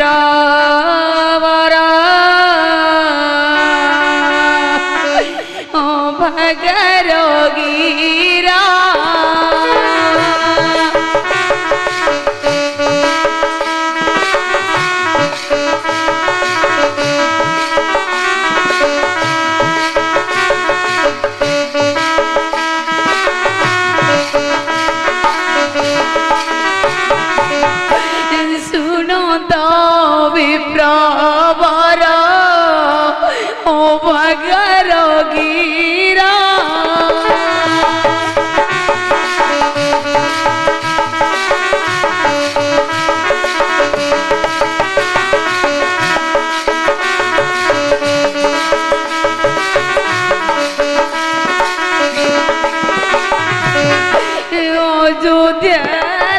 विप्रावरा भगरोगीरा विप्रावरा ओ भगरोगीरा अयोध्या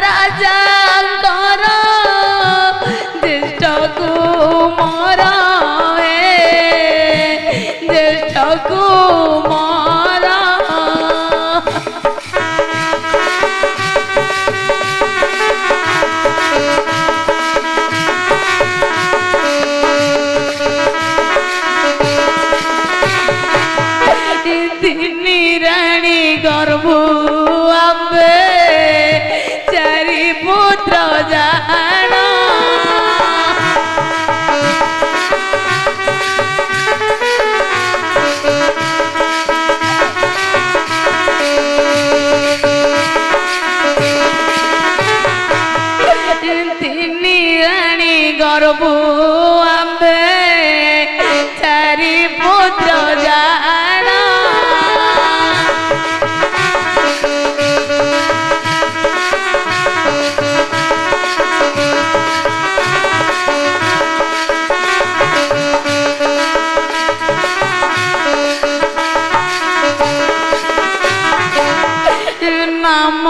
राजा कुमारा ज्येष्ठ कुमारा तिनी राणी गर्भ आंबे चारि पुत्र जाना गर्भ आंबे चारि पुत्र जाना नाम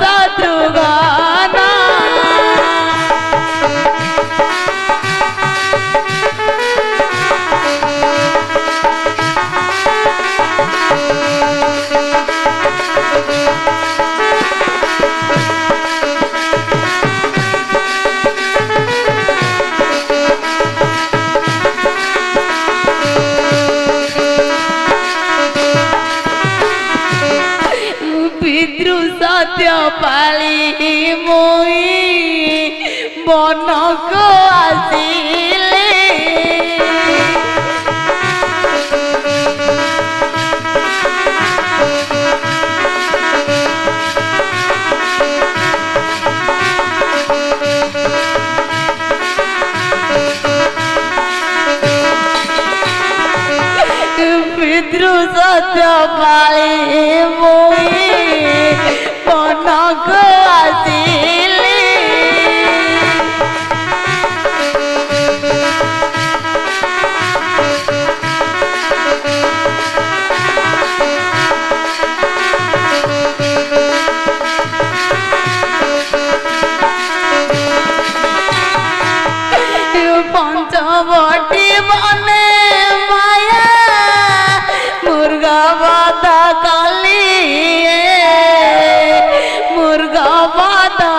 शत्रुघ्ना पितृ सत्य पाली मोई बन को आसिले पितृ सत्य पाली मोई बन को आसिले पंचवटी बने माया मुर्गा बाता काली मुर्गा बाता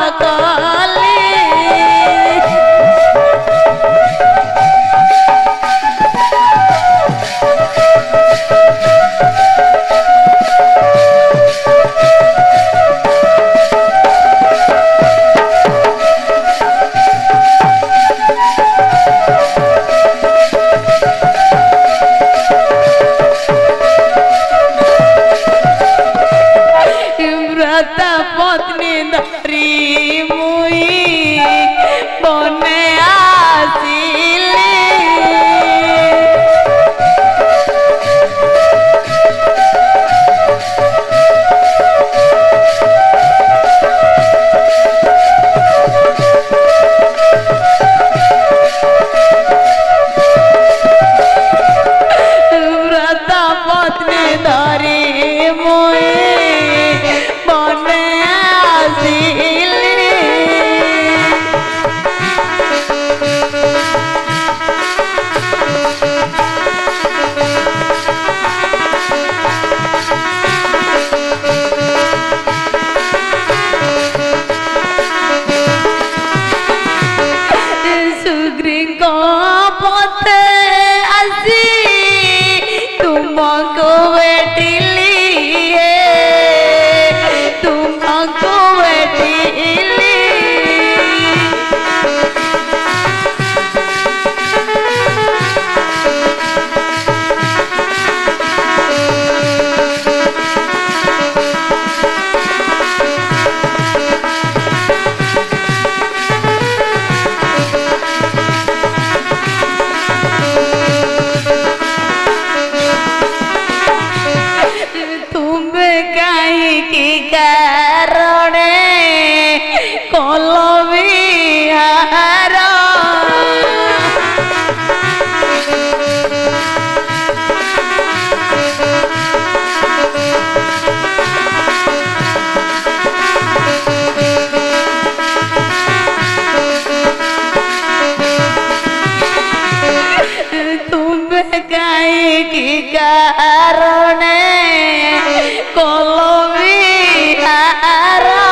কি কারণে কলবি হারা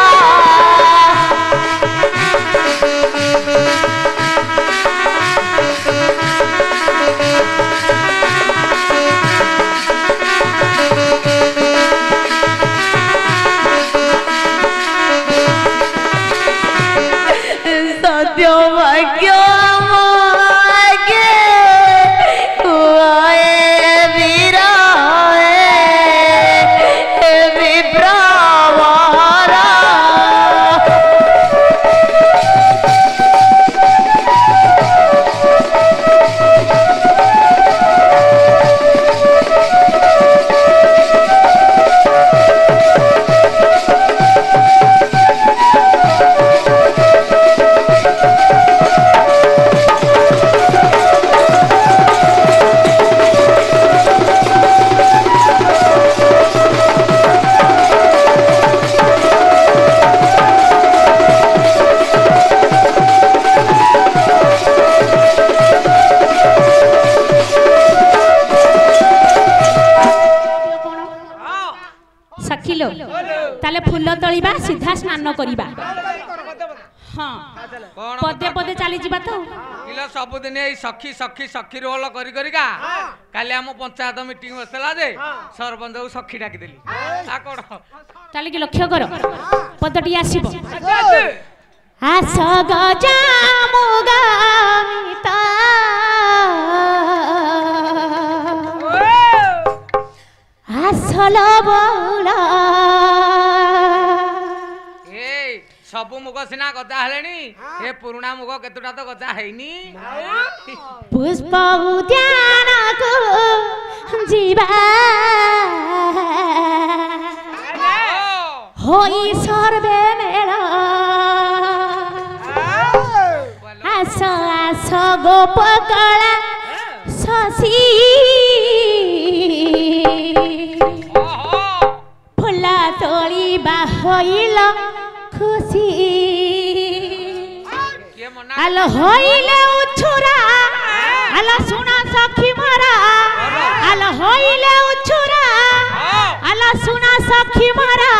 সত্য ভাগ্য ताले फूल तोलिबा सीधा स्नान करिबा हां पदे पदे चली जिबा तो किलो सब दिन ए सखी सखी सखी रोल करी करिका काले हम पंचायत मीटिंग बसला जे सरपंच को सखी डाकी देली आ कोड ताले कि लक्ष्य करो पदटी आसीबो आस गजा मुगामिता आसल बोला सबु मुग सिना गजा हेलेनी ए पुराना मुग केतुटा तो गजा हेनी पुष्प उद्यान को जीवा होई सर्वे मेला आस आस गोप कला शशि फुला तोली बाहइल खुशी आल होइले उछुरा आल सुना सखी मारा आल होइले उछुरा आल सुना सखी मारा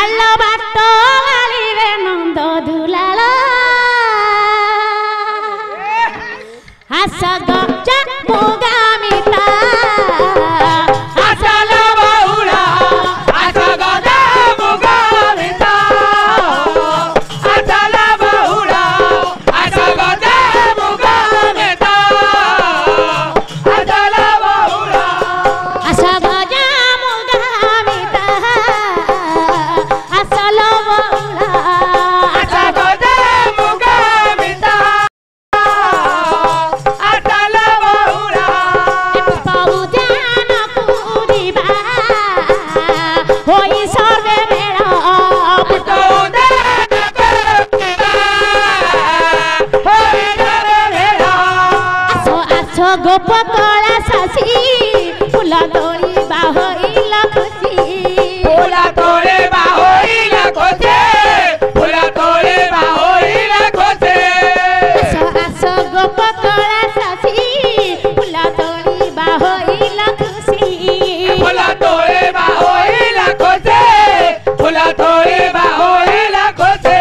आल बाट गालिबे नंद दुलाला आस गजा मुगामिता आसल बहुला आस गजा मुगामिता आसल बहुला आस गजा मुगामिता आसल बहुला आस गजा मुगामिता आसल बहुला आस गजा मुगामिता गोप कला शशि फूला तोली बाहइल खुशी फूला तोले बाहइल खुशी फूला तोले बाहइल खुशी आस गोप कला शशि फूला तोली बाहइल खुशी फूला तोले बाहइल खुशी फूला तोले बाहइल खुशी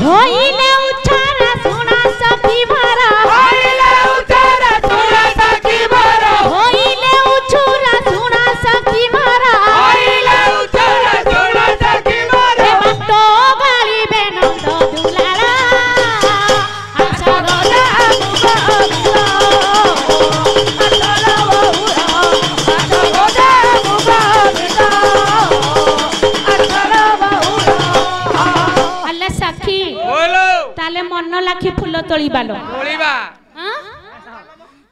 होइले उछारा सुना सखी मारा होइले उछारा सुना सखी मारा होइले उछारा सुना सखी मारा होइले उछारा सुना सखी मारा भक्तो गालिबे नंद दुलारा आशा गजा मुगामिता आशा बहुरा आशा गजा मुगामिता आशा बहुरा अल्लाह सखी बोलो ताले मन लाखी फूल तोलिबालो तोलिबा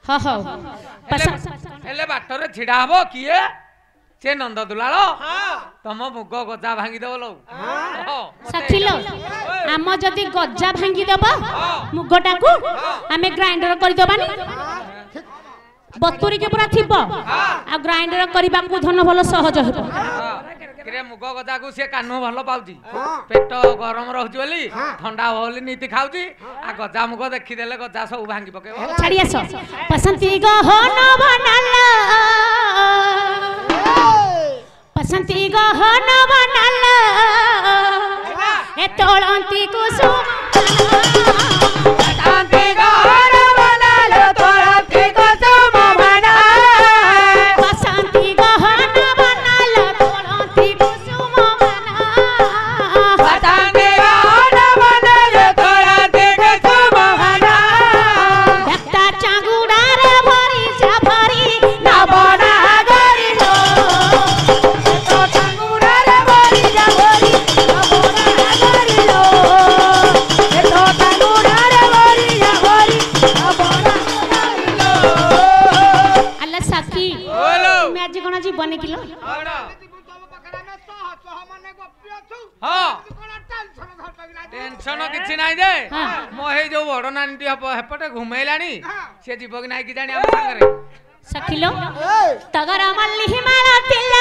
हां हो एले बाटरे छिडा हबो किए से नंद दुलालो तम मुग गजा भांगी देबलो सखिलो आम जदी गजा भांगी देबो मुगटा को आमे ग्राइंडर कर देबानी बतुरी के पूरा थिबो आ ग्राइंडर करबा को धन भलो सहज हेबो କିରେ ମୁଗ ଗଜାକୁ ସେ କାନୁ ଭଲ ପାଉଛି ପେଟ ଗରମ ରହୁଛି ବୋଲି ଥଣ୍ଡା ହବ ବୋଲି ନୀତି ଖାଉଛି ଆଉ ଗଜା ମୁଗ ଦେଖିଦେଲେ ଗଜା ସବୁ ଭାଙ୍ଗି ପକେଇବ ଛାଡି ଆସ ପସନ୍ତି ଗହନ ବନାଲ ପସନ୍ତି ଗହନ ବନାଲ ଏ ତୋଳନ୍ତି କୁସୁମ ପସନ୍ତି ଗହନ ବନାଲ ତୋଳନ୍ତି କୁସୁମ ବନା ପସନ୍ତି ଗହନ ବନାଲ ତୋଳନ୍ତି କୁସୁମ ବନା ପସନ୍ତି ଗହନ ବନାଲ ତୋଳନ୍ତି କୁସୁମ ବନା ଦେଖତା ଚାଙ୍ଗୁଡାରେ ଭରି ଯା ଭରି ନା ବନା ଗରିବ ତ ଟାଙ୍ଗୁରାରେ ବରି ଯା ବରି ନା ବନା ଗରିବ ଏ ତ ଟାଙ୍ଗୁରାରେ ବରି ଯା ବରି ନା ବନା ଗରିବ ଆଲା ସାଥୀ ବୋଲୋ ତୁମେ ଆଜି କଣ ଜୀବନି କିଲୋ କଣ ହଁ ଟେନସନ କିଛି ନାହିଁ ଯେ ମୋ ହେଇ ଯୋଉ ବଡ ନାନୀଟି ହେପଟେ ଘୁମେଇଲାଣି ସେ ଯିବ କି ନାହିଁ କି ଜାଣି ଆମ ସାଙ୍ଗରେ ସଖିଲୋ ତଗର ମଲ୍ଲି ହିମାଳ ତିଲ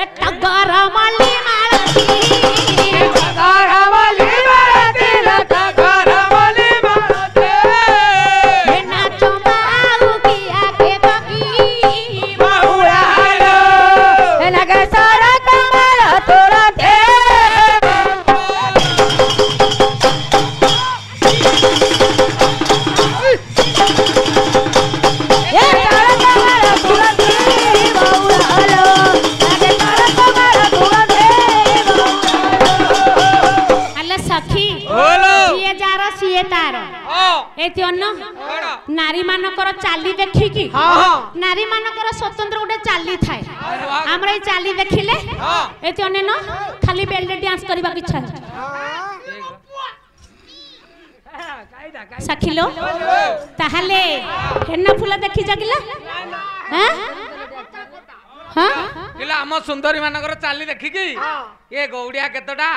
ଏ ତଗର ମଲ୍ଲି ମାଳ ଗରମଲି ମାରତି ଲତା ଗରମଲି ମାରତି ଏ ନାଚ ବାଉ କିଆ କେ ବକି ବାହୁଳାଲୋ ଏନକେ ସାରା କମଳ ତୋରତେ ଏ ସାରା କମଳ ତୋରତେ ବାହୁଳାଲୋ ଏନକେ ସାରା କମଳ ତୋରତେ ବାହୁଳାଲୋ ଆଲେ ସଖୀ ବୋଲୋ ସିଏ ଯାର ସିଏ ତାର ହଁ ଏତି ଅନ୍ନ କଣ ନାରୀ ମାନଙ୍କର ଚାଲି ଦେଖିକି ହଁ ନାରୀ ମାନଙ୍କର ସ୍ୱତନ୍ତ୍ର ଗୋଟେ ଚାଲି ଥାଏ ହଁ ଆମର ଏଇ ଚାଲି ଦେଖିଲେ ହଁ ଏତି ଅନେ ନ ଖାଲି ବେଲ୍ଟ ଡ୍ୟାନ୍ସ କରିବାକୁ ଇଚ୍ଛା ହେଉଛି ସଖିଲୋ ତାହେଲେ ହେନା ଫୁଲ ଦେଖିଛ କିଲା ହଁ ହଁ ପିଲା ଆମ ସୁନ୍ଦରୀ ମାନଙ୍କର ଚାଲି ଦେଖିକି ଏ ଗୌଡିଆ କେତେଟା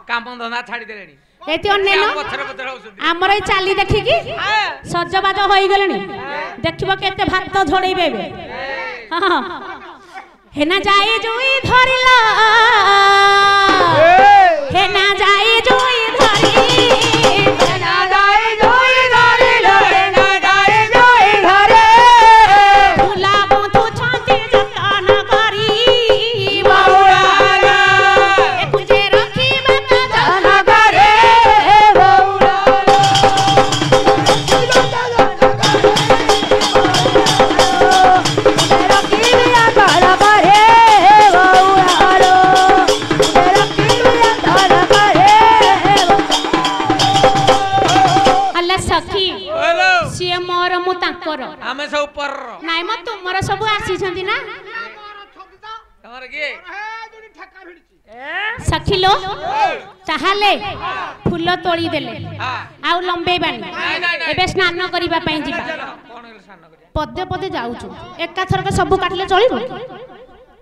କାମ ଧନ୍ଦା ଛାଡିଦେଲେଣି ଏତି ଅନେ ନ ପଛରେ ପଛରେ ହଉଛନ୍ତି ଆମର ଏଇ ଚାଲି ଦେଖିକି ସଜବାଜ ହୋଇଗଲେଣି ଦେଖିବ କେତେ ଭାତ ଝଡେଇବେ ଏବେ ହଁ ହେନା ଯାଇ ଜୁଇ ଧରିଲ ହେନା ଯାଇ ଜୁଇ ଧରି ନା ଯାଇ ଜୋଇ ଧରିଲୋ ନା ଯାଇ ଜୋଇ ଧରେ ଫୁଲା ବନ୍ଧୁଛନ୍ତି ଯତନ କରି ବାହୁଳାଲୋ ଏ ପୂଜେ ରଖିବା ତା ଧନ କରେ ବାହୁଳାଲୋ ରଖିବି ଆକଳ କରେ ବାହୁଳାଲୋ ରଖିବି ଆକଳ କରେ ଆଲା ସଖୀ ବୋଲୋ ସିଏ ମୋର ମୁଁ ତାଙ୍କର ଆମେ ସବୁ ପରର ନାଇଁ ମ ତୁମର ସବୁ ଆସିଛନ୍ତି ନା ତମର କିଏ ସଖିଲୋ ତାହେଲେ ଫୁଲ ତୋଳି ଦେଲେ ହଁ ଆଉ ଲମ୍ବେଇବାନି ନାଇଁ, ନାଇଁ, ନାଇଁ। ଏବେ ସ୍ନାନ କରିବା ପାଇଁ ଯିବା ଚାଲ କଣ ହେଲେ ସ୍ନାନ କରିବା ପଦେ ପଦେ ଯାଉଛୁ ଏକାଥରକ ସବୁ କାଟିଲେ ଚଳିବ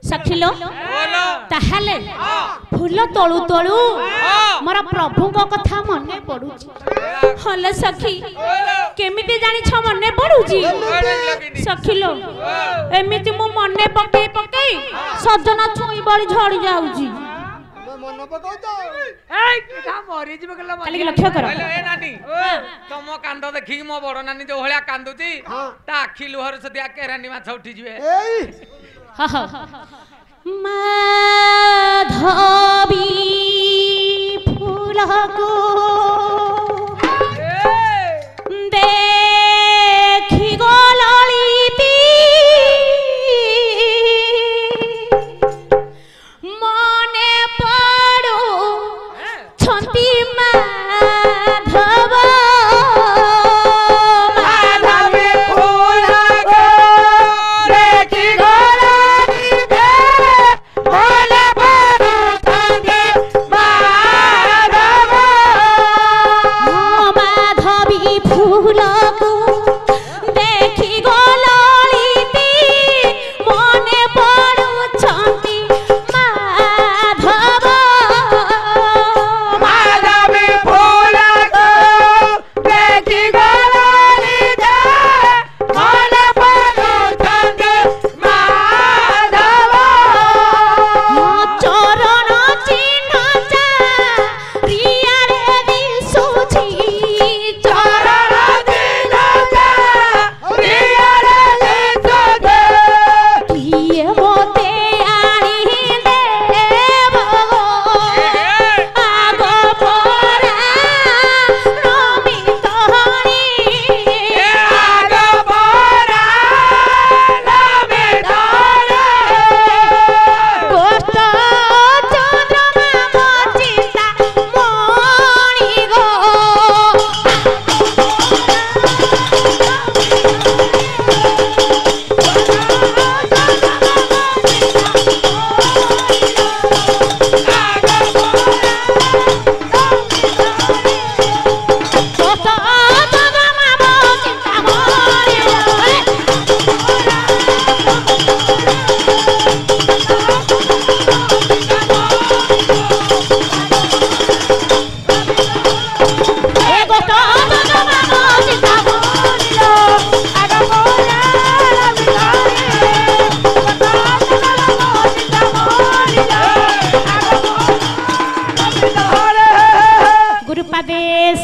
ସଖିଲୋ ବୋଲୋ ତାହେଲେ ଫୁଲ ତୋଳୁ ତୋଳୁ ହଁ ମୋର ପ୍ରଭୁଙ୍କ କଥା ମନେ ପଡୁଛି ହଲ ସଖୀ କେମିତି ଜାଣିଛ ମନେ ପଡୁଛି ସଖିଲୋ ଏମିତି ମୁଁ ମନେ ପକେଇ ପକେଇ ସଜନା ଛୁଇଁ ବଳି ଝଡି ଯାଉଛି କାଲିକି ଲକ୍ଷ୍ୟ କର କହିଲେ ଏ ନାନୀ ତମ କାନ୍ଦ ଦେଖିକି ମୋ ବଡ ନାନୀ ଯୋଉ ଭଳିଆ କାନ୍ଦୁଛି ତା ଆଖି ଲୁହରେ ସଦିଆ କେରାଣ୍ଡି ମାଛ ଉଠିଯିବେ ମାଧବୀ ଫୁଲକୁ ଦେଖି ଗଲଳିତି ମନେ ପଡୁ ଛନ୍ତି ମାଧବ ମାଧବୀ ଫୁଲକୁ ଦେଖି ଗଲାଣିତେ ମନେ ପଡୁଛନ୍ତି ମାଧବ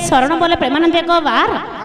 शरण बोले प्रेमानंद एक बार